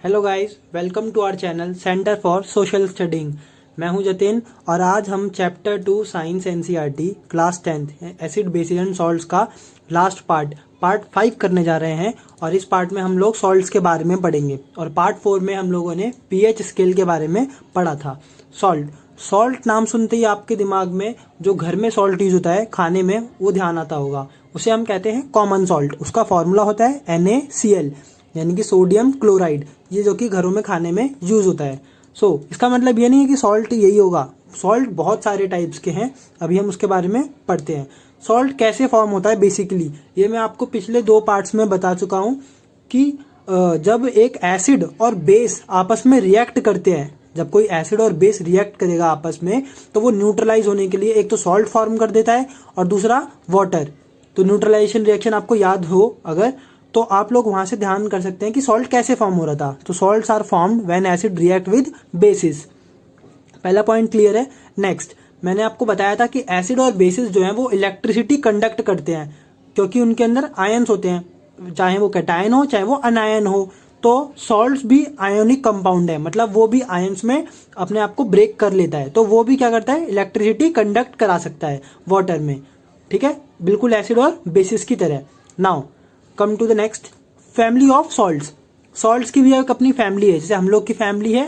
Hello guys, welcome to our channel centre for social studying. मैं हूं जतिन और आज हम chapter 2 science NCERT class 10th acid basis and salts का last part 5 करने जा रहे हैं। और इस पार्ट में हम लोग सॉल्ट्स के बारे में पढ़ेंगे और पार्ट 4 में हम लोगों ने पीएच स्केल के बारे में पढ़ा था। सॉल्ट नाम सुनते ही आपके दिमाग में जो घर में सॉल्ट यूज होता है खाने में वो ध्यान आता होगा। उसे हम कहते हैं कॉमन सॉल्ट। उसका फॉर्मूला होता है NaCl यानी कि सोडियम क्लोराइड, ये जो कि घरों में खाने में यूज होता है। इसका मतलब ये नहीं है कि सॉल्ट यही होगा। सॉल्ट बहुत सारे टाइप्स के हैं, अभी हम उसके बारे में पढ़ते हैं। सॉल्ट कैसे फॉर्म होता है बेसिकली, ये मैं आपको पिछले 2 पार्ट्स में बता चुका हूं कि जब एक एसिड और बेस आपस में रिएक्ट करते हैं, जब कोई एसिड और बेस रिएक्ट करेगा आपस में तो वो न्यूट्रलाइज होने के लिए एक तो सॉल्ट फॉर्म कर देता है और दूसरा वाटर। तो न्यूट्रलाइजेशन रिएक्शन आपको याद हो अगर, तो आप लोग वहां से ध्यान कर सकते हैं कि सॉल्ट कैसे फॉर्म हो रहा था। तो salts are formed when acid react with basis. पहला पॉइंट क्लियर है। नेक्स्ट, मैंने आपको बताया था कि एसिड और बेसिस जो है वो इलेक्ट्रिसिटी कंडक्ट करते हैं क्योंकि उनके अंदर आयन्स होते हैं, चाहे वो कैटायन हो चाहे वो अनायन हो। तो सॉल्ट्स भी आयोनिक कंपाउंड है, मतलब वो भी आयन्स में अपने आप को ब्रेक कर लेता है। तो वो भी क्या करता है, इलेक्ट्रिसिटी कंडक्ट करा सकता है वाटर में। ठीक है, बिल्कुल एसिड और बेसिस की तरह। Now come to the next, family of salts. Salts की भी एक अपनी फैमिली है, जैसे हम लोग की फैमिली है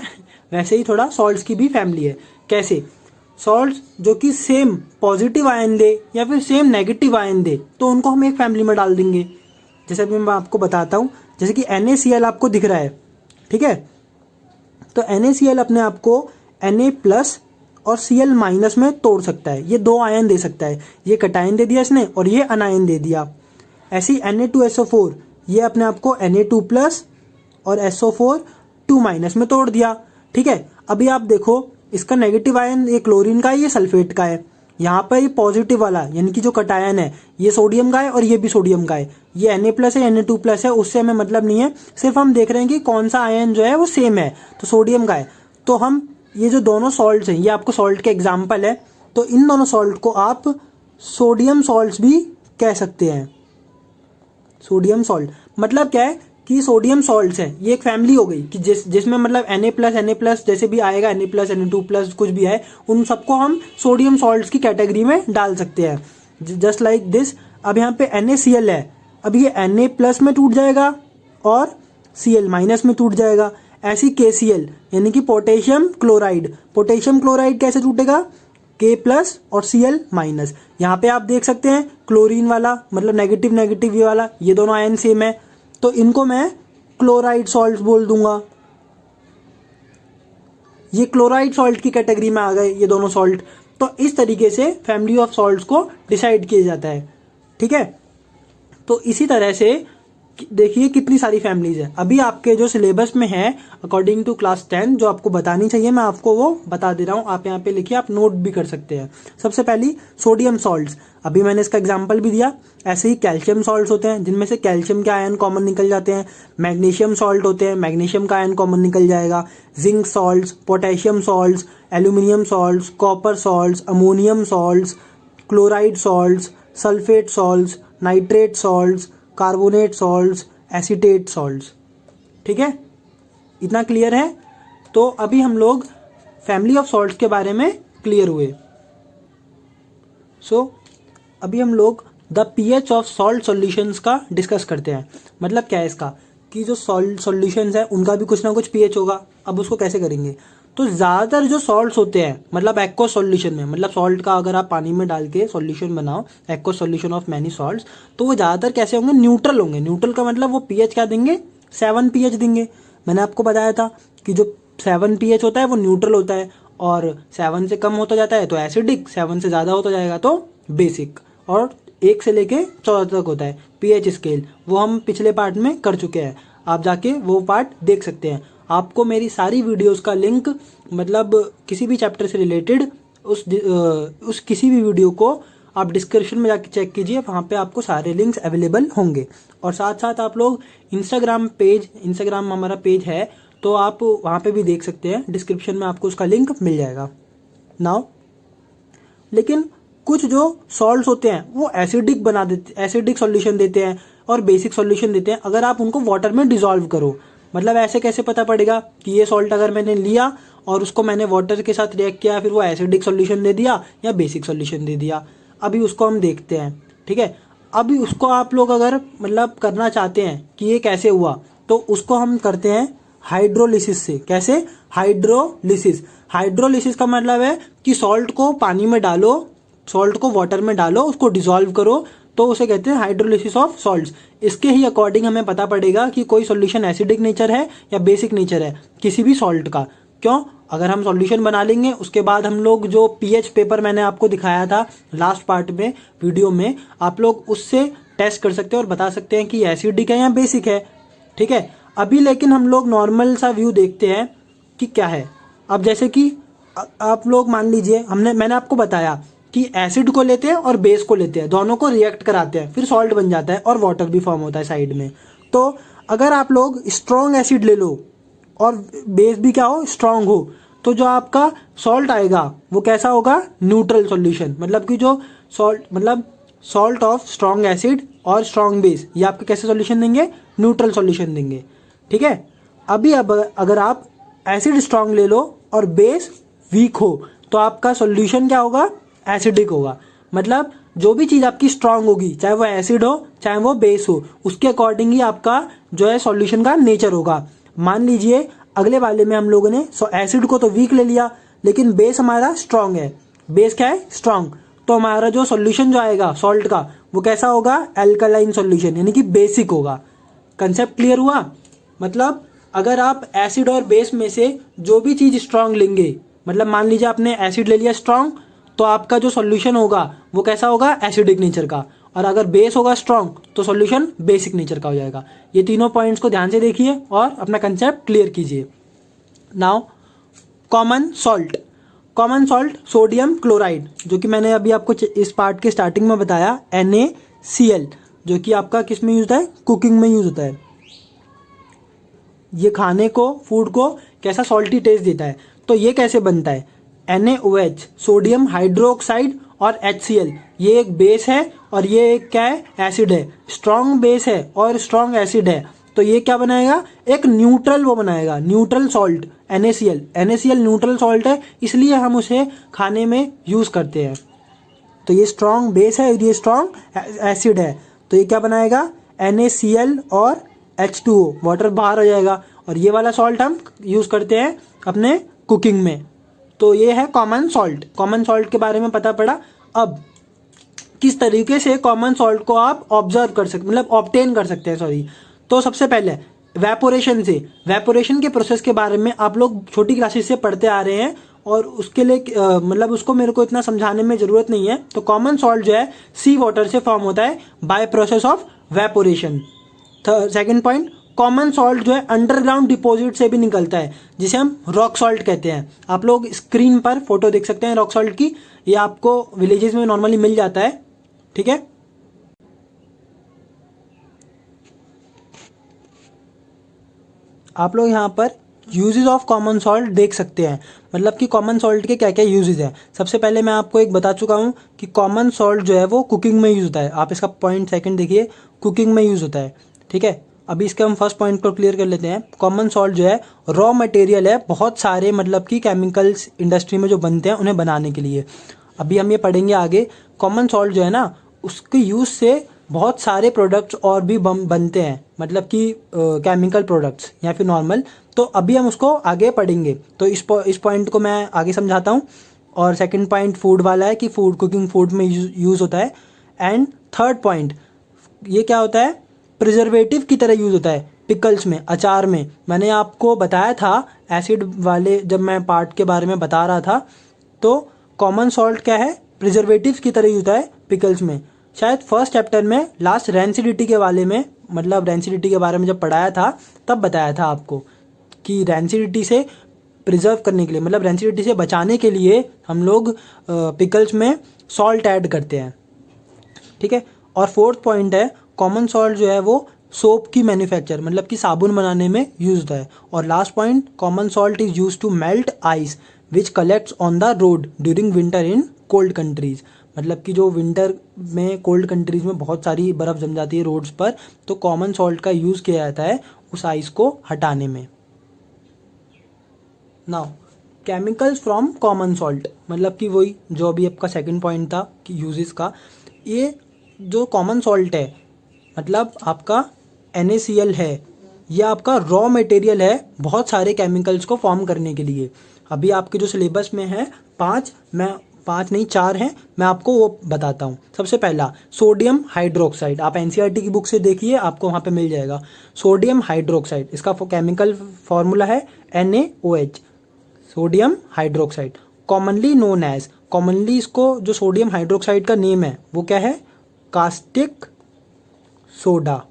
वैसे ही थोड़ा सॉल्ट्स की भी फैमिली है। कैसे? सॉल्ट्स जो कि सेम पॉजिटिव आयन दे या फिर सेम नेगेटिव आयन दे तो उनको हम एक फैमिली में डाल देंगे। जैसे अभी मैं आपको बताता हूं, जैसे कि NaCl आपको दिख रहा है, ठीक है। तो NaCl अपने आप को Na+ और Cl- में तोड़ सकता है। ये 2 आयन दे सकता है, ये कैटायन दे दिया इसने और ये अनायन दे दिया। ऐसी Na2SO4 ये अपने आप को Na2+ और SO4 2- में तोड़ दिया। ठीक है, अभी आप देखो इसका नेगेटिव आयन ये क्लोरीन का है, ये सल्फेट का है। यहाँ पर ये पॉजिटिव वाला यानी कि जो कैटायन है ये सोडियम का है और ये भी सोडियम का है। ये Na+ है Na2+ है, उससे हमें मतलब नहीं है, सिर्फ हम देख रहे हैं कि कौन सा आयन जो है वो सेम है, तो सोडियम का है। तो हम ये जो दोनों सॉल्ट्स हैं ये आपको सॉल्ट के एग्जाम्पल है, तो इन दोनों सॉल्ट को आप सोडियम सॉल्ट्स भी कह सकते हैं। सोडियम सॉल्ट मतलब क्या है कि सोडियम सॉल्ट्स है, ये एक फैमिली हो गई कि जिसमें मतलब Na+ जैसे भी आएगा, Na+ Na2+ कुछ भी है, उन सबको हम सोडियम सॉल्ट्स की कैटेगरी में डाल सकते हैं, जस्ट लाइक दिस। अब यहाँ पे NaCl है, अब ये Na+ में टूट जाएगा और Cl- में टूट जाएगा। ऐसी KCl यानी कि पोटेशियम क्लोराइड। पोटेशियम क्लोराइड कैसे टूटेगा, K+ और Cl-। यहाँ पे आप देख सकते हैं क्लोरीन वाला मतलब नेगेटिव नेगेटिव ये वाला, ये दोनों आयन सेम है, तो इनको मैं क्लोराइड सॉल्ट बोल दूंगा। ये क्लोराइड सॉल्ट की कैटेगरी में आ गए ये दोनों सॉल्ट। तो इस तरीके से फैमिली ऑफ सॉल्ट्स को डिसाइड किया जाता है। ठीक है, तो इसी तरह से देखिए कितनी सारी फैमिलीज है। अभी आपके जो सिलेबस में है अकॉर्डिंग टू क्लास 10 जो आपको बतानी चाहिए मैं आपको वो बता दे रहा हूं। आप यहाँ पे लिखिए, आप नोट भी कर सकते हैं। सबसे पहली सोडियम सॉल्ट्स, अभी मैंने इसका एग्जांपल भी दिया। ऐसे ही कैल्शियम सॉल्ट्स होते हैं जिनमें से कैल्शियम के आयन कॉमन निकल जाते हैं। मैग्नीशियम सॉल्ट होते हैं, मैग्नीशियम का आयन कॉमन निकल जाएगा। Zinc salts, potassium salts, aluminium salts, copper salts, ammonium salts, chloride salts, sulphate salts, nitrate salts, carbonate salts, acetate salts. ठीक है, इतना क्लियर है। तो अभी हम लोग फैमिली ऑफ सॉल्ट्स के बारे में क्लियर हुए। अभी हम लोग the pH of salt solutions का डिस्कस करते हैं। मतलब क्या है इसका, कि जो सॉल्ट सॉल्यूशंस है उनका भी कुछ ना कुछ पीएच होगा। अब उसको कैसे करेंगे, तो ज्यादातर जो सॉल्ट्स होते हैं मतलब एक्वस सॉल्यूशन में, मतलब सॉल्ट का अगर आप पानी में डाल के सॉल्यूशन बनाओ, aqueous solution of many salts, तो वो ज्यादातर कैसे होंगे, न्यूट्रल होंगे। न्यूट्रल का मतलब वो पीएच क्या देंगे, 7 pH देंगे। मैंने आपको बताया था कि जो 7 pH होता है वो न्यूट्रल होता है, और 7 से कम होता जाता है तो एसिडिक, 7 से ज्यादा होता जाएगा तो बेसिक, और 1 से लेके 14 तक होता है पीएच स्केल। वो हम पिछले पार्ट में कर चुके हैं, आप जाके वो पार्ट देख सकते हैं। आपको मेरी सारी वीडियोस का लिंक मतलब किसी भी चैप्टर से रिलेटेड उस किसी भी वीडियो को आप डिस्क्रिप्शन में जाके चेक कीजिए, वहाँ पे आपको सारे लिंक्स अवेलेबल होंगे। और साथ साथ आप लोग इंस्टाग्राम हमारा पेज है तो आप वहाँ पे भी देख सकते हैं, डिस्क्रिप्शन में आपको उसका लिंक मिल जाएगा। नाउ लेकिन कुछ जो सॉल्ट्स होते हैं वो एसिडिक बना देते, एसिडिक सॉल्यूशन देते हैं और बेसिक सॉल्यूशन देते हैं अगर आप उनको वाटर में डिसॉल्व करो। मतलब ऐसे कैसे पता पड़ेगा कि ये सॉल्ट अगर मैंने लिया और उसको मैंने वाटर के साथ रिएक्ट किया, फिर वो एसिडिक सॉल्यूशन दे दिया या बेसिक सॉल्यूशन दे दिया। अभी उसको हम देखते हैं, ठीक है। अभी उसको आप लोग अगर मतलब करना चाहते हैं कि ये कैसे हुआ, तो उसको हम करते हैं हाइड्रोलिसिस से। कैसे? हाइड्रोलिसिस। हाइड्रोलिसिस का मतलब है कि सॉल्ट को पानी में डालो, सॉल्ट को वाटर में डालो, उसको डिसॉल्व करो, तो उसे कहते हैं हाइड्रोलिसिस ऑफ सॉल्ट्स। इसके ही अकॉर्डिंग हमें पता पड़ेगा कि कोई सॉल्यूशन एसिडिक नेचर है या बेसिक नेचर है किसी भी सॉल्ट का। क्यों? अगर हम सॉल्यूशन बना लेंगे, उसके बाद हम लोग जो पीएच पेपर मैंने आपको दिखाया था लास्ट पार्ट में वीडियो में, आप लोग उससे टेस्ट कर सकते हैं और बता सकते हैं कि एसिडिक है या बेसिक है, ठीक है। अभी लेकिन हम लोग नॉर्मल सा व्यू देखते हैं कि क्या है। अब जैसे कि आप लोग मान लीजिए, मैंने आपको बताया कि एसिड को लेते हैं और बेस को लेते हैं, दोनों को रिएक्ट कराते हैं, फिर सॉल्ट बन जाता है और वाटर भी फॉर्म होता है साइड में। तो अगर आप लोग स्ट्रॉन्ग एसिड ले लो और बेस भी क्या हो, स्ट्रॉन्ग हो, तो जो आपका सॉल्ट आएगा वो कैसा होगा, न्यूट्रल सॉल्यूशन। मतलब कि जो सॉल्ट ऑफ स्ट्रॉन्ग एसिड और स्ट्रॉन्ग बेस, ये आपके कैसे सॉल्यूशन देंगे, न्यूट्रल सॉल्यूशन देंगे, ठीक है। अब अगर आप एसिड स्ट्रॉन्ग ले लो और बेस वीक हो, तो आपका सॉल्यूशन क्या होगा, एसिडिक होगा। मतलब जो भी चीज़ आपकी स्ट्रांग होगी, चाहे वो एसिड हो चाहे वो बेस हो, उसके अकॉर्डिंग ही आपका जो है सॉल्यूशन का नेचर होगा। मान लीजिए अगले वाले में हम लोगों ने एसिड को तो वीक ले लिया, लेकिन बेस हमारा स्ट्रांग है। बेस क्या है, स्ट्रांग। तो हमारा जो सॉल्यूशन जो आएगा सॉल्ट का, वो कैसा होगा, एल्कलाइन सॉल्यूशन, यानी कि बेसिक होगा। कंसेप्ट क्लियर हुआ? मतलब अगर आप एसिड और बेस में से जो भी चीज़ स्ट्रांग लेंगे, मतलब मान लीजिए आपने एसिड ले लिया स्ट्रांग, तो आपका जो सॉल्यूशन होगा वो कैसा होगा, एसिडिक नेचर का। और अगर बेस होगा स्ट्रॉन्ग, तो सॉल्यूशन बेसिक नेचर का हो जाएगा। ये तीनों पॉइंट्स को ध्यान से देखिए और अपना कंसेप्ट क्लियर कीजिए। Now common salt. Common salt sodium chloride, जो कि मैंने अभी आपको इस पार्ट के स्टार्टिंग में बताया, NaCl, जो कि आपका किस में यूज होता है, कुकिंग में यूज होता है। ये खाने को, फूड को कैसा सॉल्टी टेस्ट देता है। तो ये कैसे बनता है, NaOH, सोडियम हाइड्रोक्साइड, और HCl, ये एक बेस है और ये एक क्या है, एसिड है। स्ट्रॉन्ग बेस है और स्ट्रॉन्ग एसिड है, तो ये क्या बनाएगा, एक न्यूट्रल वो बनाएगा, neutral salt, NaCl। NaCl neutral salt है, इसलिए हम उसे खाने में यूज करते हैं। तो ये स्ट्रॉन्ग बेस है और ये स्ट्रॉन्ग एसिड है, तो ये क्या बनाएगा, NaCl और H2O, वाटर बाहर हो जाएगा। और ये वाला सॉल्ट हम यूज करते हैं अपने कुकिंग में। तो ये है कॉमन सॉल्ट। कॉमन सॉल्ट के बारे में पता पड़ा। अब किस तरीके से कॉमन सॉल्ट को आप ऑब्जर्व कर सकते, मतलब ऑब्टेन कर सकते हैं, सॉरी। तो सबसे पहले वेपोरेशन से, वेपोरेशन के प्रोसेस के बारे में आप लोग छोटी क्लासेस से पढ़ते आ रहे हैं और उसके लिए मतलब उसको मेरे को इतना समझाने में जरूरत नहीं है। तो कॉमन सॉल्ट जो है सी वाटर से फॉर्म होता है by process of evaporation. Second point, common salt जो है अंडरग्राउंड डिपॉजिट से भी निकलता है, जिसे हम रॉक सॉल्ट कहते हैं। आप लोग स्क्रीन पर फोटो देख सकते हैं रॉक सॉल्ट की, ये आपको विलेजेस में नॉर्मली मिल जाता है, ठीक है। आप लोग यहाँ पर यूजेस ऑफ कॉमन सॉल्ट देख सकते हैं, मतलब कि कॉमन सॉल्ट के क्या क्या यूजेस हैं। सबसे पहले मैं आपको एक बता चुका हूँ कि कॉमन सॉल्ट जो है वो कुकिंग में यूज होता है। आप इसका पॉइंट सेकंड देखिए, कुकिंग में यूज होता है, ठीक है। अभी इसके हम फर्स्ट पॉइंट को क्लियर कर लेते हैं। कॉमन सॉल्ट जो है रॉ मटेरियल है बहुत सारे, मतलब कि केमिकल्स इंडस्ट्री में जो बनते हैं उन्हें बनाने के लिए। अभी हम ये पढ़ेंगे आगे। कॉमन सॉल्ट जो है ना, उसके यूज से बहुत सारे प्रोडक्ट्स और भी बनते हैं, मतलब कि केमिकल प्रोडक्ट्स या फिर नॉर्मल। तो अभी हम उसको आगे पढ़ेंगे, तो इस पॉइंट को मैं आगे समझाता हूँ। और सेकंड पॉइंट फूड वाला है कि फूड, कुकिंग फूड में यूज़ होता है। एंड थर्ड पॉइंट ये क्या होता है, प्रिजर्वेटिव की तरह यूज़ होता है पिकल्स में, अचार में। मैंने आपको बताया था एसिड वाले जब मैं पार्ट के बारे में बता रहा था, तो कॉमन सॉल्ट क्या है, प्रिजर्वेटिव की तरह यूज होता है पिकल्स में। शायद फर्स्ट चैप्टर में लास्ट रेंसिडिटी के वाले में, मतलब रेंसिडिटी के बारे में जब पढ़ाया था तब बताया था आपको कि रेंसिडिटी से प्रिजर्व करने के लिए, मतलब रेंसिडिटी से बचाने के लिए हम लोग पिकल्स में सॉल्ट ऐड करते हैं, ठीक है। और फोर्थ पॉइंट है, कॉमन सॉल्ट जो है वो सोप की मैन्युफैक्चर, मतलब कि साबुन बनाने में यूज होता है। और last point, common salt is use to melt ice which collects on the road during winter in cold countries. मतलब कि जो विंटर में कोल्ड कंट्रीज में बहुत सारी बर्फ़ जम जाती है रोड्स पर, तो कॉमन सॉल्ट का यूज़ किया जाता है उस आइस को हटाने में। Now chemicals from common salt, मतलब कि वही जो अभी आपका सेकंड पॉइंट था कि यूजेस का, ये जो कॉमन सॉल्ट है मतलब आपका NaCl है, ये आपका रॉ मटेरियल है बहुत सारे केमिकल्स को फॉर्म करने के लिए। अभी आपके जो सिलेबस में है पाँच नहीं 4 हैं, मैं आपको वो बताता हूँ। सबसे पहला सोडियम हाइड्रोक्साइड, आप NCERT की बुक से देखिए, आपको वहाँ पे मिल जाएगा। सोडियम हाइड्रोक्साइड, इसका केमिकल फॉर्मूला है NaOH, sodium hydroxide. Commonly known as, commonly इसको जो सोडियम हाइड्रोक्साइड का नेम है वो क्या है, कास्टिक सोडा।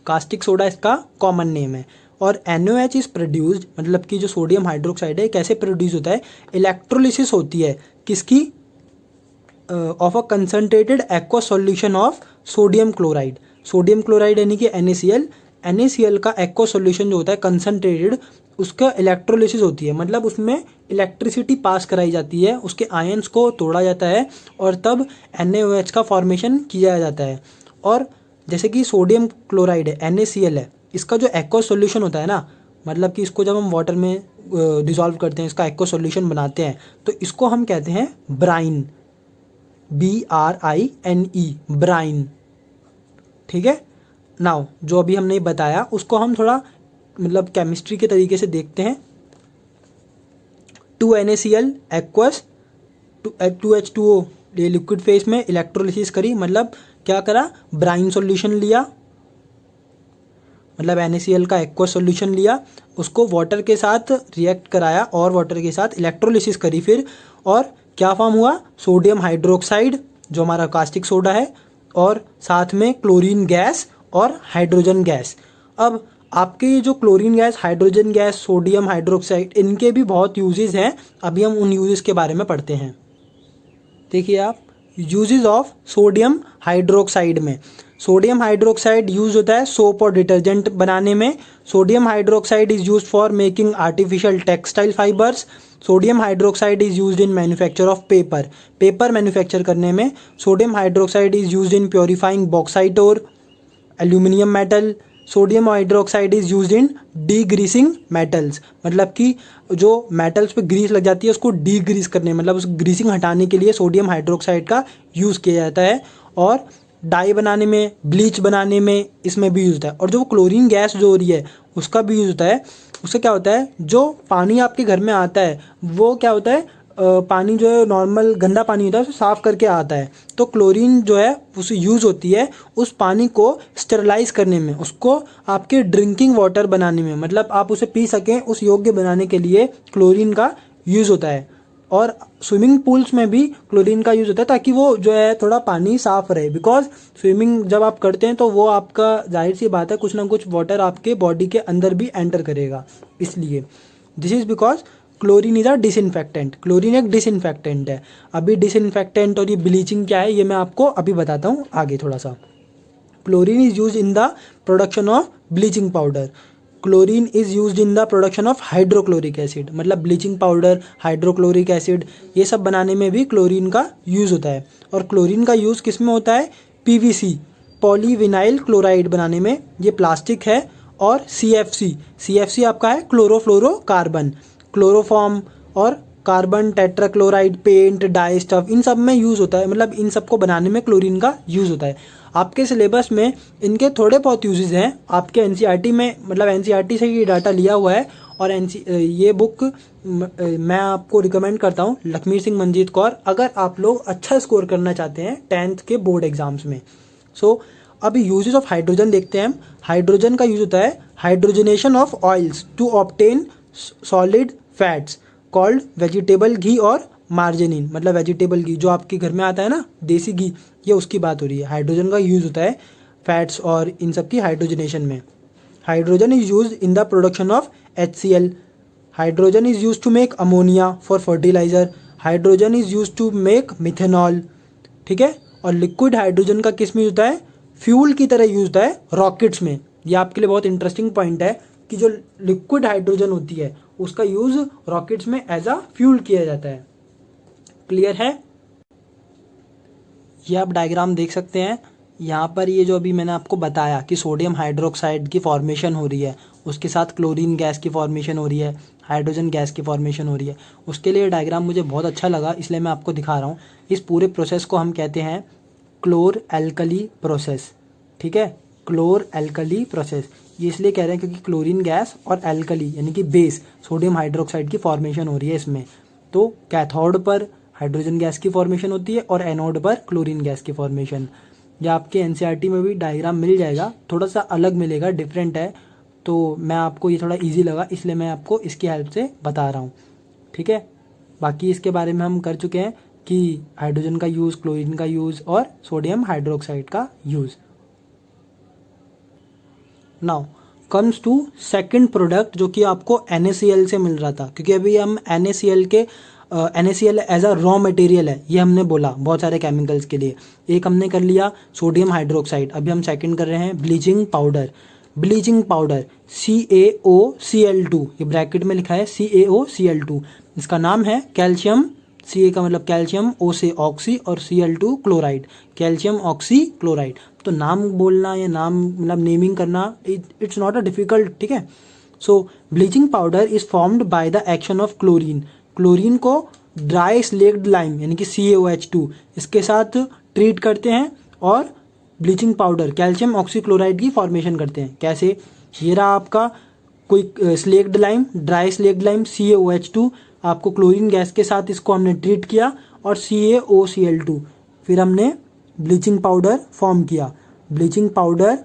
कास्टिक सोडा इसका कॉमन नेम है। और NaOH इज प्रोड्यूस्ड, मतलब कि जो सोडियम हाइड्रोक्साइड है कैसे प्रोड्यूस होता है, इलेक्ट्रोलिसिस होती है किसकी, of a concentrated aqueous solution of sodium chloride. Sodium chloride यानी कि NaCl का एक्वस सॉल्यूशन जो होता है कंसनट्रेटेड, उसका इलेक्ट्रोलिसिस होती है, मतलब उसमें इलेक्ट्रिसिटी पास कराई जाती है, उसके आयंस को तोड़ा जाता है और तब NaOH का फॉर्मेशन किया जाता है। और जैसे कि सोडियम क्लोराइड है, NaCl है, इसका जो एक्वस सॉल्यूशन होता है ना, मतलब कि इसको जब हम वाटर में डिसॉल्व करते हैं, इसका एक्वस सॉल्यूशन बनाते हैं, तो इसको हम कहते हैं ब्राइन, BRINE, ब्राइन। ठीक है। नाउ जो अभी हमने बताया उसको हम थोड़ा मतलब केमिस्ट्री के तरीके से देखते हैं। 2NaCl एक्वस 2H2O, ये लिक्विड फेस में इलेक्ट्रोलिसिस करी, मतलब क्या करा, ब्राइन सॉल्यूशन लिया, मतलब NaCl का एक्वस सॉल्यूशन लिया, उसको वाटर के साथ रिएक्ट कराया और वाटर के साथ इलेक्ट्रोलिसिस करी फिर, और क्या फॉर्म हुआ, सोडियम हाइड्रोक्साइड जो हमारा कास्टिक सोडा है, और साथ में क्लोरीन गैस और हाइड्रोजन गैस। अब आपके ये जो chlorine gas, hydrogen gas, sodium hydroxide, इनके भी बहुत यूजेस हैं, अभी हम उन यूजेस के बारे में पढ़ते हैं। देखिए आप, यूजेस ऑफ सोडियम हाइड्रोक्साइड में, सोडियम हाइड्रोक्साइड यूज होता है सोप और डिटर्जेंट बनाने में। Sodium hydroxide is used for making artificial textile fibres. Sodium hydroxide is used in manufacture of paper, paper manufacture करने में sodium hydroxide is used in purifying bauxite और aluminium metal. Sodium hydroxide is used in degreasing metals, मतलब कि जो metals पे Greece लग जाती है उसको डीग्रीस करने, मतलब उस ग्रीसिंग हटाने के लिए सोडियम हाइड्रोक्साइड का यूज़ किया जाता है। और डाई बनाने में, ब्लीच बनाने में इसमें भी यूज होता है। और जो क्लोरीन गैस जो हो रही है उसका भी यूज होता है। उससे क्या होता है, जो पानी आपके घर में आता है वो क्या होता है, पानी जो है नॉर्मल गंदा पानी होता है उसे साफ़ करके आता है, तो क्लोरीन जो है उसे यूज़ होती है उस पानी को स्टेरलाइज करने में, उसको आपके ड्रिंकिंग वाटर बनाने में, मतलब आप उसे पी सकें उस योग्य बनाने के लिए क्लोरीन का यूज़ होता है। और स्विमिंग पूल्स में भी क्लोरीन का यूज़ होता है ताकि वो जो है थोड़ा पानी साफ रहे, बिकॉज स्विमिंग जब आप करते हैं तो वो आपका जाहिर सी बात है कुछ ना कुछ वाटर आपके बॉडी के अंदर भी एंटर करेगा, इसलिए this is because chlorine is a disinfectant. Chlorine एक डिसइंफेक्टेंट है। अभी डिसइंफेक्टेंट और ये ब्लीचिंग क्या है ये मैं आपको अभी बताता हूँ आगे थोड़ा सा। Chlorine is use in the production of bleaching powder. Chlorine is use in the production of hydrochloric acid, मतलब ब्लीचिंग पाउडर, हाइड्रोक्लोरिक एसिड, ये सब बनाने में भी क्लोरीन का यूज़ होता है। और क्लोरीन का यूज़ किस में होता है, PVC, पॉलीविनाइल क्लोराइड बनाने में, ये प्लास्टिक है। और CFC आपका है क्लोरोफ्लोरोकार्बन, क्लोरोफॉर्म और carbon tetrachloride, paint, dyestuff, इन सब में यूज़ होता है, मतलब इन सब को बनाने में क्लोरीन का यूज़ होता है। आपके सिलेबस में इनके थोड़े बहुत यूजेस हैं, आपके NCERT में, मतलब NCERT से ये डाटा लिया हुआ है। और ये बुक मैं आपको रिकमेंड करता हूँ, लखमीर सिंह मंजीत कौर, अगर आप लोग अच्छा स्कोर करना चाहते हैं 10th के बोर्ड एग्जाम्स में। अभी यूजेस ऑफ हाइड्रोजन देखते हैं हम। हाइड्रोजन का यूज होता है hydrogenation of oils to obtain solid fats called vegetable ghee और मार्जिनिन, मतलब वेजिटेबल घी जो आपके घर में आता है ना, देसी घी, ये उसकी बात हो रही है। हाइड्रोजन का यूज़ होता है फैट्स और इन सब की हाइड्रोजनेशन में। Hydrogen is use in the production of HCl। Hydrogen is use to make ammonia for fertiliser. Hydrogen is use to make methanol, ठीक है। और लिक्विड हाइड्रोजन का किस में होता है, फ्यूल की तरह यूज होता है रॉकेट्स में। ये आपके लिए बहुत इंटरेस्टिंग पॉइंट है कि जो लिक्विड हाइड्रोजन होती है उसका यूज़ रॉकेट्स में एज अ फ्यूल किया जाता है। क्लियर है। ये आप डायग्राम देख सकते हैं। यहाँ पर ये जो अभी मैंने आपको बताया कि सोडियम हाइड्रोक्साइड की फॉर्मेशन हो रही है, उसके साथ क्लोरीन गैस की फॉर्मेशन हो रही है, हाइड्रोजन गैस की फॉर्मेशन हो रही है, उसके लिए डायग्राम मुझे बहुत अच्छा लगा, इसलिए मैं आपको दिखा रहा हूँ। इस पूरे प्रोसेस को हम कहते हैं क्लोर एल्कली प्रोसेस। ठीक है, क्लोर एल्कली प्रोसेस ये इसलिए कह रहे हैं क्योंकि क्लोरीन गैस और एल्कली यानी कि बेस सोडियम हाइड्रोक्साइड की फॉर्मेशन हो रही है इसमें। तो कैथोड पर हाइड्रोजन गैस की फॉर्मेशन होती है और एनोड पर क्लोरीन गैस की फॉर्मेशन। ये आपके एनसीईआरटी में भी डायग्राम मिल जाएगा, थोड़ा सा अलग मिलेगा, डिफरेंट है, तो मैं आपको ये थोड़ा इजी लगा इसलिए मैं आपको इसकी हेल्प से बता रहा हूँ। ठीक है, बाकी इसके बारे में हम कर चुके हैं कि हाइड्रोजन का यूज़, क्लोरीन का यूज़ और सोडियम हाइड्रोक्साइड का use. Now comes to second product जो कि आपको NaCl से मिल रहा था, क्योंकि अभी हम NaCl as a raw material है, ये हमने बोला बहुत सारे केमिकल्स के लिए। एक हमने कर लिया सोडियम हाइड्रोक्साइड, अभी हम सेकंड कर रहे हैं bleaching powder. Bleaching powder CaOCl2, ये ब्रैकेट में लिखा है CaOCl2, इसका नाम है कैल्शियम। Ca का मतलब कैल्शियम, O से ऑक्सी और Cl2 chloride, calcium oxy chloride. तो नाम बोलना या नाम मतलब नेमिंग करना इट्स नॉट अ डिफिकल्ट। ठीक है, so bleaching powder is formed by the action of chlorine. Chlorine को ड्राई स्लेक्ड लाइम यानी कि CaOH2 इसके साथ ट्रीट करते हैं और ब्लीचिंग पाउडर कैल्शियम ऑक्सीक्लोराइड की फॉर्मेशन करते हैं। कैसे? ये रहा आपका कोई slaked lime, dry slaked lime CaOH2, आपको क्लोरीन गैस के साथ इसको हमने ट्रीट किया और CaOCl2, फिर हमने ब्लीचिंग पाउडर फॉर्म किया, ब्लीचिंग पाउडर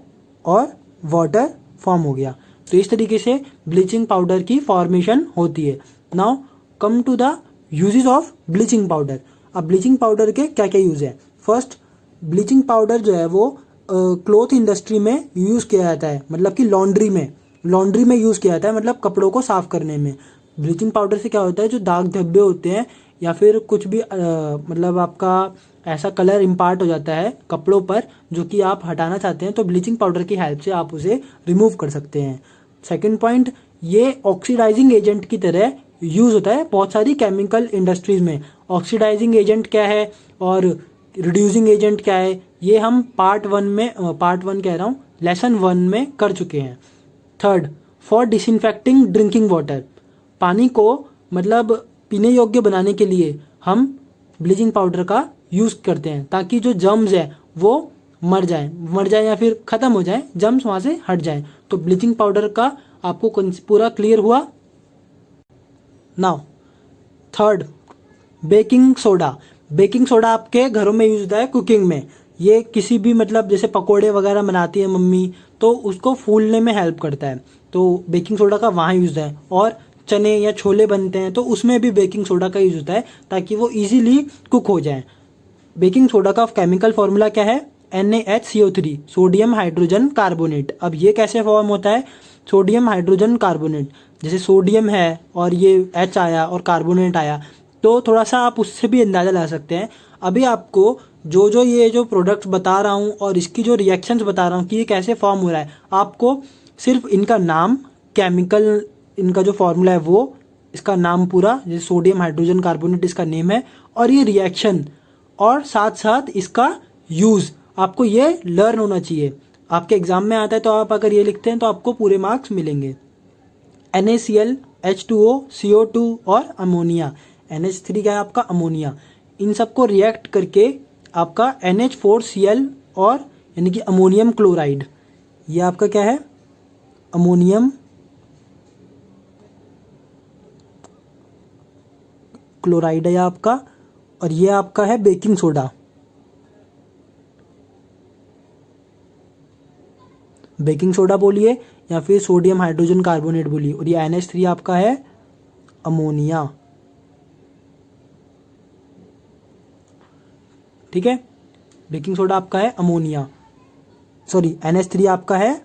और वाटर फॉर्म हो गया। तो इस तरीके से ब्लीचिंग पाउडर की फॉर्मेशन होती है। Now come to the uses of bleaching powder. अब ब्लीचिंग पाउडर के क्या क्या यूज है? फर्स्ट, ब्लीचिंग पाउडर जो है वो क्लॉथ इंडस्ट्री में यूज़ किया जाता है, मतलब कि लॉन्ड्री में यूज़ किया जाता है, मतलब कपड़ों को साफ करने में। ब्लीचिंग पाउडर से क्या होता है, जो दाग धब्बे होते हैं या फिर कुछ भी मतलब आपका ऐसा कलर इम्पार्ट हो जाता है कपड़ों पर जो कि आप हटाना चाहते हैं, तो ब्लीचिंग पाउडर की हेल्प से आप उसे रिमूव कर सकते हैं। सेकंड पॉइंट, ये ऑक्सीडाइजिंग एजेंट की तरह यूज़ होता है बहुत सारी केमिकल इंडस्ट्रीज में। ऑक्सीडाइजिंग एजेंट क्या है और रिड्यूसिंग एजेंट क्या है, ये हम लेसन 1 में कर चुके हैं। Third, for disinfecting drinking water, पानी को मतलब पीने योग्य बनाने के लिए हम ब्लीचिंग पाउडर का यूज़ करते हैं ताकि जो जर्म्स है वो मर जाए या फिर ख़त्म हो जाए, जर्म्स वहाँ से हट जाएं। तो ब्लीचिंग पाउडर का आपको पूरा क्लियर हुआ। Now third, baking soda. Baking soda आपके घरों में यूज होता है कुकिंग में। ये किसी भी मतलब जैसे पकोड़े वगैरह बनाती है मम्मी, तो उसको फूलने में हेल्प करता है, तो बेकिंग सोडा का वहाँ यूज है। और चने या छोले बनते हैं तो उसमें भी बेकिंग सोडा का यूज होता है ताकि वो इजीली कुक हो जाए। बेकिंग सोडा का केमिकल फॉर्मूला क्या है? NaHCO3, sodium hydrogen carbonate. अब ये कैसे फॉर्म होता है? सोडियम हाइड्रोजन कार्बोनेट, जैसे सोडियम है और ये H आया और कार्बोनेट आया, तो थोड़ा सा आप उससे भी अंदाज़ा लगा सकते हैं। अभी आपको ये जो प्रोडक्ट्स बता रहा हूँ और इसकी जो रिएक्शंस बता रहा हूँ कि ये कैसे फॉर्म हो रहा है, आपको सिर्फ इनका नाम, केमिकल इनका जो फॉर्मूला है वो, इसका नाम पूरा, जैसे सोडियम हाइड्रोजन कार्बोनेट इसका नेम है, और ये रिएक्शन और साथ साथ इसका यूज़ आपको ये लर्न होना चाहिए। आपके एग्जाम में आता है तो आप अगर ये लिखते हैं तो आपको पूरे मार्क्स मिलेंगे। NaCl, H2O, CO2 और अमोनिया। NH3 क्या है आपका? अमोनिया। इन सबको रिएक्ट करके आपका NH4Cl और यानी कि अमोनियम क्लोराइड, ये आपका क्या है? अमोनियम क्लोराइड है आपका, और ये आपका है बेकिंग सोडा। बेकिंग सोडा बोलिए या फिर सोडियम हाइड्रोजन कार्बोनेट बोलिए, और ये NH3 आपका है अमोनिया। ठीक है, बेकिंग सोडा आपका है अमोनिया, सॉरी NH3 आपका है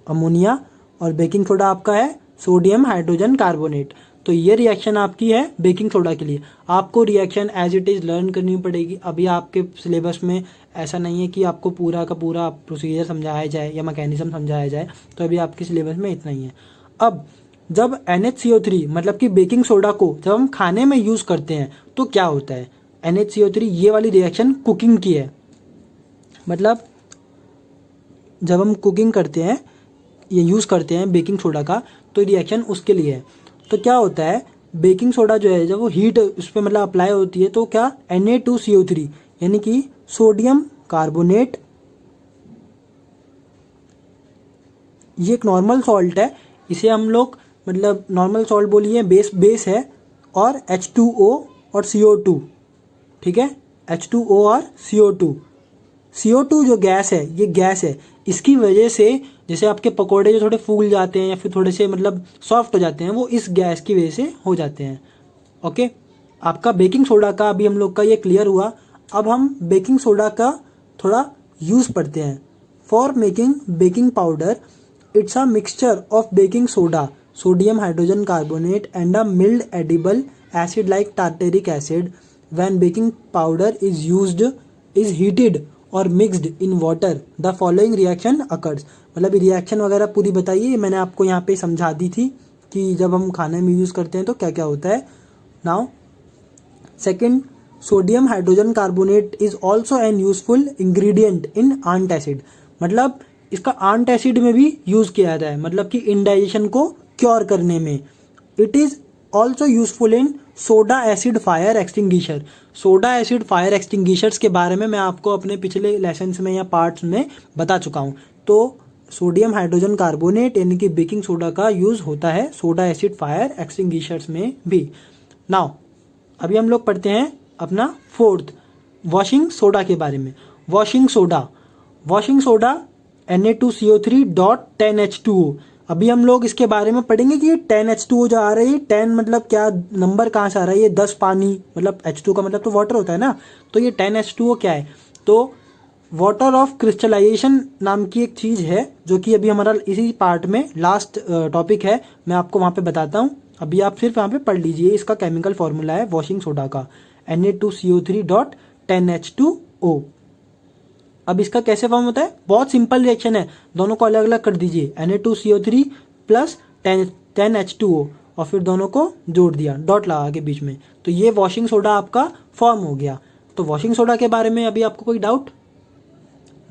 अमोनिया और बेकिंग सोडा आपका है सोडियम हाइड्रोजन कार्बोनेट। तो ये रिएक्शन आपकी है बेकिंग सोडा के लिए। आपको reaction as it is learn करनी पड़ेगी। अभी आपके सिलेबस में ऐसा नहीं है कि आपको पूरा का पूरा प्रोसीजर समझाया जाए या मैकेनिज्म समझाया जाए, तो अभी आपके सिलेबस में इतना ही है। अब जब NHCO3 मतलब कि बेकिंग सोडा को जब हम खाने में यूज़ करते हैं तो क्या होता है? NHCO3 ये वाली रिएक्शन कुकिंग की है, मतलब जब हम कुकिंग करते हैं, ये यूज़ करते हैं बेकिंग सोडा का, तो रिएक्शन उसके लिए है। तो क्या होता है, बेकिंग सोडा जो है जब वो हीट उस पर मतलब अप्लाई होती है तो क्या Na2CO3 यानी कि सोडियम कार्बोनेट, ये एक नॉर्मल सॉल्ट है, इसे हम लोग मतलब नॉर्मल सॉल्ट बोलिए, बेस है, और H2O और CO2, ठीक है, H2O और CO2 जो गैस है, ये गैस है, इसकी वजह से जैसे आपके पकोड़े जो थोड़े फूल जाते हैं या फिर थोड़े से मतलब सॉफ्ट हो जाते हैं, वो इस गैस की वजह से हो जाते हैं। ओके, आपका बेकिंग सोडा का अभी हम लोग का ये क्लियर हुआ। अब हम बेकिंग सोडा का थोड़ा यूज़ पढ़ते हैं। For making baking powder, it's a mixture of baking soda, sodium hydrogen carbonate and a mild edible acid like tartaric acid. When baking powder is heated or mixed in water, the following reaction occurs. मतलब reaction वगैरह पूरी बताइए, मैंने आपको यहाँ पे समझा दी थी कि जब हम खाने में यूज़ करते हैं तो क्या क्या होता है। Now second, sodium hydrogen carbonate is also an useful ingredient in antacid. मतलब इसका आंट एसिड में भी यूज़ किया जाता है, मतलब कि इंडाइजेशन को क्योर करने में। It is also useful in soda acid fire extinguisher. Soda acid fire extinguishers के बारे में मैं आपको अपने पिछले लेसन्स में या पार्ट्स में बता चुका हूँ। तो सोडियम हाइड्रोजन कार्बोनेट यानी कि बेकिंग सोडा का यूज़ होता है सोडा एसिड फायर एक्सटिंग्विशर्स में भी। नाउ अभी हम लोग पढ़ते हैं अपना फोर्थ, वॉशिंग सोडा के बारे में। Washing soda Na2CO3.10H2O। अभी हम लोग इसके बारे में पढ़ेंगे कि ये 10H2O जो आ रही है, 10 मतलब क्या नंबर कहाँ से आ रहा है, ये 10 पानी, मतलब H2 का मतलब तो वाटर होता है ना, तो ये 10H2O क्या है, तो वाटर ऑफ क्रिस्टलाइजेशन नाम की एक चीज़ है जो कि अभी हमारा इसी पार्ट में लास्ट टॉपिक है, मैं आपको वहाँ पे बताता हूँ। अभी आप सिर्फ यहाँ पे पढ़ लीजिए, इसका केमिकल फॉर्मूला है वॉशिंग सोडा का Na2CO3.10H2O। अब इसका कैसे फॉर्म होता है, बहुत सिंपल रिएक्शन है, दोनों को अलग अलग कर दीजिए, Na2CO3 प्लस 10H2O, और फिर दोनों को जोड़ दिया डॉट लगा के बीच में, तो ये वॉशिंग सोडा आपका फॉर्म हो गया। तो वॉशिंग सोडा के बारे में अभी आपको कोई डाउट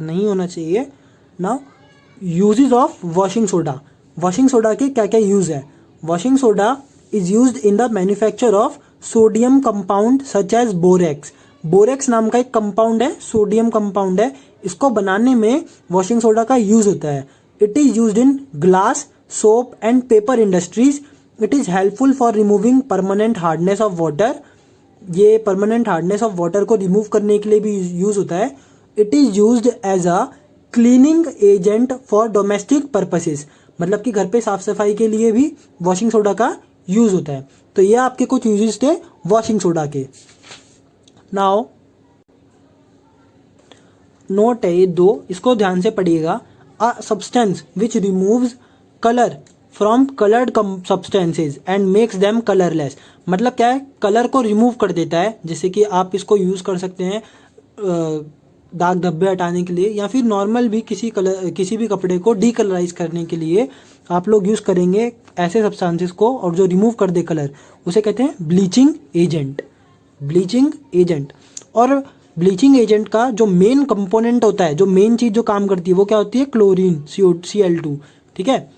नहीं होना चाहिए। Now uses of washing soda के क्या क्या यूज है। Washing soda is used in the manufacture of sodium compound such as borax. Borax नाम का एक कंपाउंड है, सोडियम कंपाउंड है, इसको बनाने में वॉशिंग सोडा का यूज होता है। It is used in glass, soap and paper industries. It is helpful for removing permanent hardness of water. ये परमानेंट हार्डनेस ऑफ वाटर को रिमूव करने के लिए भी यूज होता है। It is used as a cleaning agent for domestic purposes, मतलब कि घर पे साफ सफाई के लिए भी वॉशिंग सोडा का यूज होता है। तो ये आपके कुछ यूजेस थे वॉशिंग सोडा के। नाउ नोट है ये दो, इसको ध्यान से पढ़िएगा। अ substance which removes colour from coloured substances and makes them colourless. मतलब क्या है, कलर को रिमूव कर देता है, जैसे कि आप इसको यूज कर सकते हैं दाग धब्बे हटाने के लिए, या फिर नॉर्मल भी किसी भी कपड़े को डीकलराइज करने के लिए आप लोग यूज करेंगे ऐसे सब्सटेंसेस को, और जो रिमूव कर दे कलर, उसे कहते हैं ब्लीचिंग एजेंट। और ब्लीचिंग एजेंट का जो मेन कंपोनेंट होता है, जो मेन चीज जो काम करती है, वो क्या होती है, क्लोरीन, Cl2, ठीक है।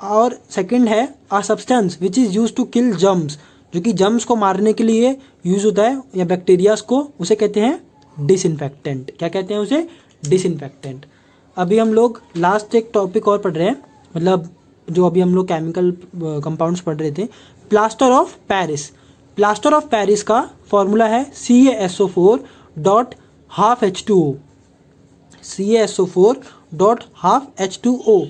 और सेकंड है a substance which is use to kill germs, जो कि जर्म्स को मारने के लिए यूज होता है, या बैक्टीरियाज को, उसे कहते हैं डिसइंफेक्टेंट। क्या कहते हैं उसे, डिसइंफेक्टेंट। अभी हम लोग लास्ट एक टॉपिक और पढ़ रहे हैं, मतलब जो अभी हम लोग केमिकल कंपाउंड्स पढ़ रहे थे। प्लास्टर ऑफ पेरिस का फॉर्मूला है CaSO4.12H2O। CaSO4.12H2O।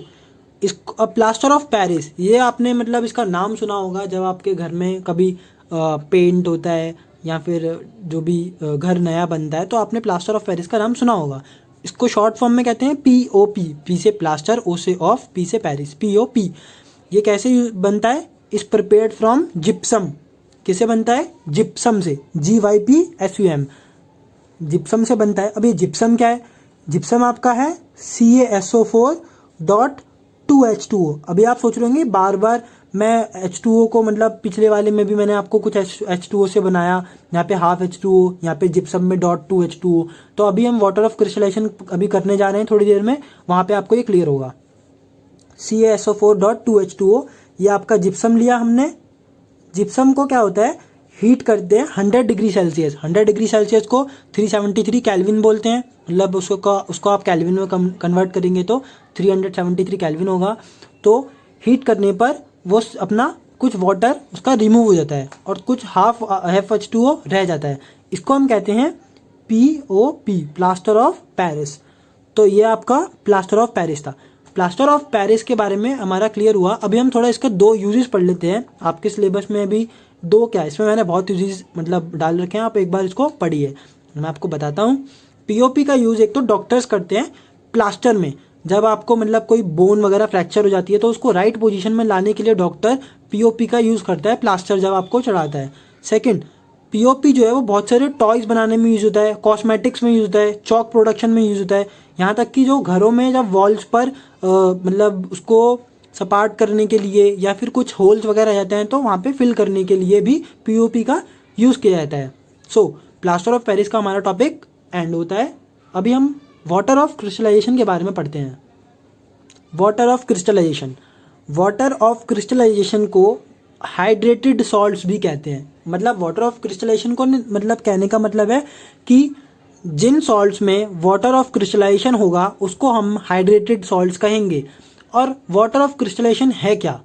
इस प्लास्टर ऑफ पेरिस, ये आपने मतलब इसका नाम सुना होगा जब आपके घर में कभी पेंट होता है या फिर जो भी घर नया बनता है, तो आपने प्लास्टर ऑफ पेरिस का नाम सुना होगा। इसको शॉर्ट फॉर्म में कहते हैं POP, P से प्लास्टर, O से ऑफ, P से पेरिस, POP। ये कैसे बनता है, इज प्रिपेयर्ड फ्रॉम जिप्सम। किसे बनता है, जिप्सम से, GYPSUM, जिप्सम से बनता है। अब ये जिप्सम क्या है, जिप्सम आपका है CaSO4.2H2O। अभी आप सोच रहे होंगे बार बार मैं H2O को मतलब पिछले वाले में भी मैंने आपको कुछ H2O से बनाया, यहाँ पे हाफ H2O, यहाँ पे जिप्सम में .2 H2O। तो अभी हम वाटर ऑफ क्रिस्टलाइजेशन अभी करने जा रहे हैं थोड़ी देर में, वहाँ पे आपको ये क्लियर होगा। CaSO4.2H2O, ये आपका जिप्सम लिया हमने। जिप्सम को क्या होता है, हीट करते हैं 100 डिग्री सेल्सियस। 100 डिग्री सेल्सियस को 373 केल्विन बोलते हैं, मतलब उसको आप केल्विन में कन्वर्ट करेंगे तो 373 केल्विन होगा। तो हीट करने पर वो अपना कुछ वाटर उसका रिमूव हो जाता है और कुछ हाफ H2O रह जाता है। इसको हम कहते हैं POP, प्लास्टर ऑफ पेरिस। तो ये आपका प्लास्टर ऑफ पेरिस था। प्लास्टर ऑफ पेरिस के बारे में हमारा क्लियर हुआ। अभी हम थोड़ा इसके दो यूजेस पढ़ लेते हैं। आपके सिलेबस में अभी दो क्या, इसमें मैंने बहुत यूजेस मतलब डाल रखे हैं, आप एक बार इसको पढ़िए, मैं आपको बताता हूँ। POP का यूज एक तो डॉक्टर्स करते हैं प्लास्टर में। जब आपको मतलब कोई बोन वगैरह फ्रैक्चर हो जाती है तो उसको राइट पोजीशन में लाने के लिए डॉक्टर POP का यूज़ करता है प्लास्टर जब आपको चढ़ाता है। सेकंड, POP जो है वो बहुत सारे टॉयज बनाने में यूज़ होता है, कॉस्मेटिक्स में यूज़ होता है, चॉक प्रोडक्शन में यूज़ होता है, यहाँ तक कि जो घरों में जब वॉल्स पर मतलब उसको सपाट करने के लिए या फिर कुछ होल्स वगैरह आ जाते हैं तो वहाँ पे फिल करने के लिए भी POP का यूज़ किया जाता है। सो प्लास्टर ऑफ पेरिस का हमारा टॉपिक एंड होता है। अभी हम वाटर ऑफ क्रिस्टलाइजेशन के बारे में पढ़ते हैं। Water of crystallisation, water of crystallisation को हाइड्रेटेड सॉल्ट्स भी कहते हैं। मतलब वाटर ऑफ क्रिस्टलाइजेशन को मतलब कहने का मतलब है कि जिन सॉल्ट्स में वाटर ऑफ क्रिस्टलाइजेशन होगा उसको हम हाइड्रेटेड सॉल्ट्स कहेंगे। और वाटर ऑफ क्रिस्टलाइजेशन है क्या?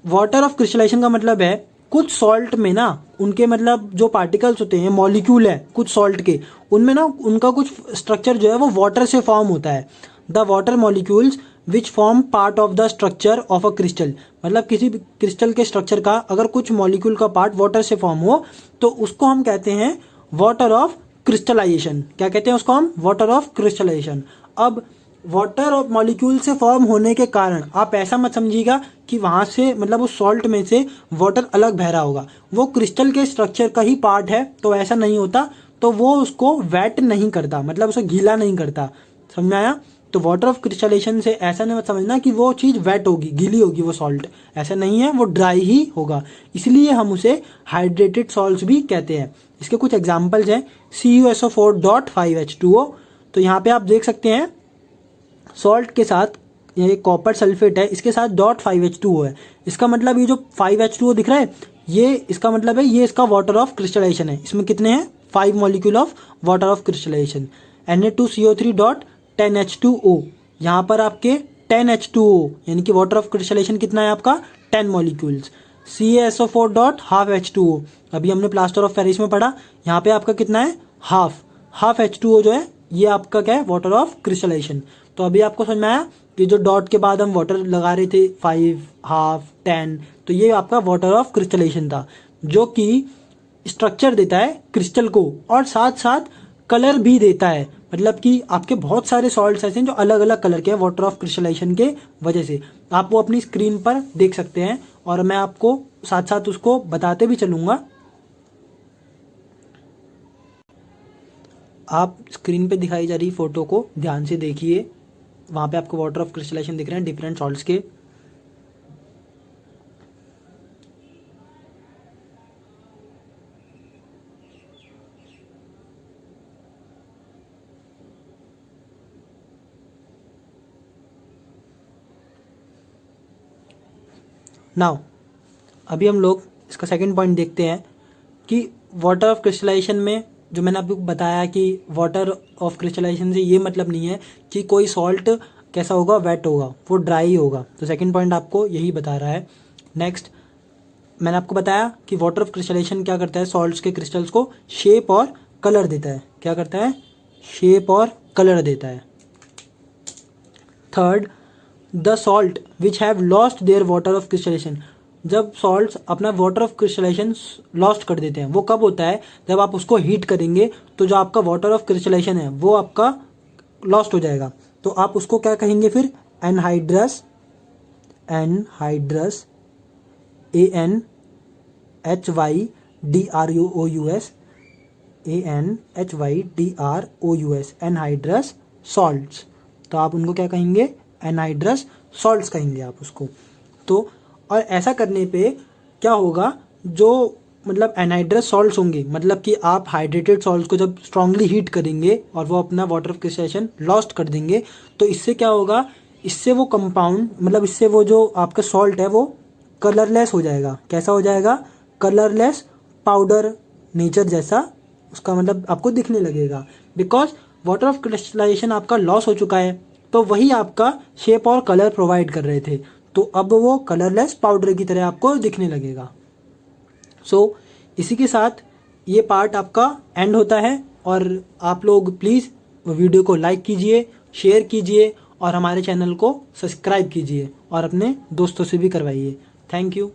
वाटर ऑफ क्रिस्टलाइजेशन का मतलब है कुछ सॉल्ट में ना उनके मतलब जो पार्टिकल्स होते हैं, मॉलिक्यूल है कुछ सॉल्ट के, उनमें ना उनका कुछ स्ट्रक्चर जो है वो वाटर से फॉर्म होता है। The water molecules which form part of the structure of a crystal, मतलब किसी भी क्रिस्टल के स्ट्रक्चर का अगर कुछ मॉलिक्यूल का पार्ट वाटर से फॉर्म हो तो उसको हम कहते हैं वाटर ऑफ क्रिस्टलाइजेशन। क्या कहते हैं उसको हम? Water of crystallisation. अब वाटर ऑफ मॉलिक्यूल से फॉर्म होने के कारण आप ऐसा मत समझिएगा कि वहाँ से मतलब उस सॉल्ट में से वाटर अलग बह रहा होगा, वो क्रिस्टल के स्ट्रक्चर का ही पार्ट है, तो ऐसा नहीं होता। तो वो उसको वेट नहीं करता, मतलब उसे गीला नहीं करता। समझ में आया? तो वाटर ऑफ क्रिस्टलाइजेशन से ऐसा नहीं मत समझना कि वो चीज़ वेट होगी, गीली होगी वो सॉल्ट, ऐसा नहीं है, वो ड्राई ही होगा। इसलिए हम उसे हाइड्रेटेड सॉल्ट्स भी कहते हैं। इसके कुछ एग्जाम्पल्स हैं, CuSO4.5H2O। तो यहाँ पे आप देख सकते हैं सॉल्ट के साथ ये कॉपर सल्फेट है, इसके साथ .5H2O है। इसका मतलब ये जो 5H2O दिख रहा है ये इसका मतलब है ये इसका वाटर ऑफ क्रिस्टलाइजेशन है। इसमें कितने हैं? 5 molecule of water of crystallisation. Na2CO3.10H2O, यहाँ पर आपके 10H2O यानी कि वाटर ऑफ क्रिस्टलाइजेशन कितना है आपका? 10 मॉलिक्यूल्स। CaSO4.12H2O, अभी हमने प्लास्टर ऑफ पेरिस में पढ़ा, यहाँ पे आपका कितना है? हाफ H2O जो है ये आपका क्या है? Water of crystallisation. तो अभी आपको समझ में आया कि जो डॉट के बाद हम वाटर लगा रहे थे 5, हाफ, 10, तो ये आपका वाटर ऑफ क्रिस्टलाइजेशन था जो कि स्ट्रक्चर देता है क्रिस्टल को और साथ साथ कलर भी देता है। मतलब कि आपके बहुत सारे सॉल्ट्स ऐसे हैं जो अलग अलग कलर के हैं वाटर ऑफ क्रिस्टलाइजेशन के वजह से। आप वो अपनी स्क्रीन पर देख सकते हैं और मैं आपको साथ साथ उसको बताते भी चलूँगा। आप स्क्रीन पे दिखाई जा रही फोटो को ध्यान से देखिए, वहाँ पे आपको वाटर ऑफ क्रिस्टलाइजेशन दिख रहे हैं डिफरेंट सॉल्ट्स के। नाउ अभी हम लोग इसका सेकंड पॉइंट देखते हैं कि वाटर ऑफ क्रिस्टलाइजेशन में जो मैंने आपको बताया कि वाटर ऑफ क्रिस्टलाइजेशन से ये मतलब नहीं है कि कोई सॉल्ट कैसा होगा? वेट होगा, वो ड्राई होगा। तो सेकंड पॉइंट आपको यही बता रहा है। नेक्स्ट मैंने आपको बताया कि वाटर ऑफ क्रिस्टलाइजेशन क्या करता है? सॉल्ट्स के क्रिस्टल्स को शेप और कलर देता है। क्या करता है? शेप और कलर देता है। Third, the salt which have lost their water of crystallisation, जब सॉल्ट्स अपना वाटर ऑफ क्रिस्टलाइजेशन लॉस्ट कर देते हैं वो कब होता है? जब आप उसको हीट करेंगे तो जो आपका वाटर ऑफ क्रिस्टलाइजेशन है वो आपका लॉस्ट हो जाएगा। तो आप उसको क्या कहेंगे फिर? Anhydrous ANHYDROUS anhydrous salts. तो आप उनको क्या कहेंगे? एनहाइड्रस सॉल्ट्स कहेंगे आप उसको। तो और ऐसा करने पे क्या होगा, जो मतलब एनहाइड्रस सॉल्ट्स होंगे, मतलब कि आप हाइड्रेटेड सॉल्ट्स को जब स्ट्रांगली हीट करेंगे और वो अपना वाटर क्रिस्टलाइजेशन लॉस्ट कर देंगे, तो इससे क्या होगा, इससे वो कंपाउंड मतलब इससे वो जो आपका सॉल्ट है वो कलरलेस हो जाएगा। कैसा हो जाएगा? कलरलेस पाउडर नेचर जैसा उसका मतलब आपको दिखने लगेगा, बिकॉज वाटर ऑफ क्रिस्टलाइजेशन आपका लॉस हो चुका है, तो वही आपका शेप और कलर प्रोवाइड कर रहे थे, तो अब वो कलरलेस पाउडर की तरह आपको दिखने लगेगा। सो इसी के साथ ये पार्ट आपका एंड होता है, और आप लोग प्लीज़ वीडियो को लाइक कीजिए, शेयर कीजिए और हमारे चैनल को सब्सक्राइब कीजिए और अपने दोस्तों से भी करवाइए। Thank you.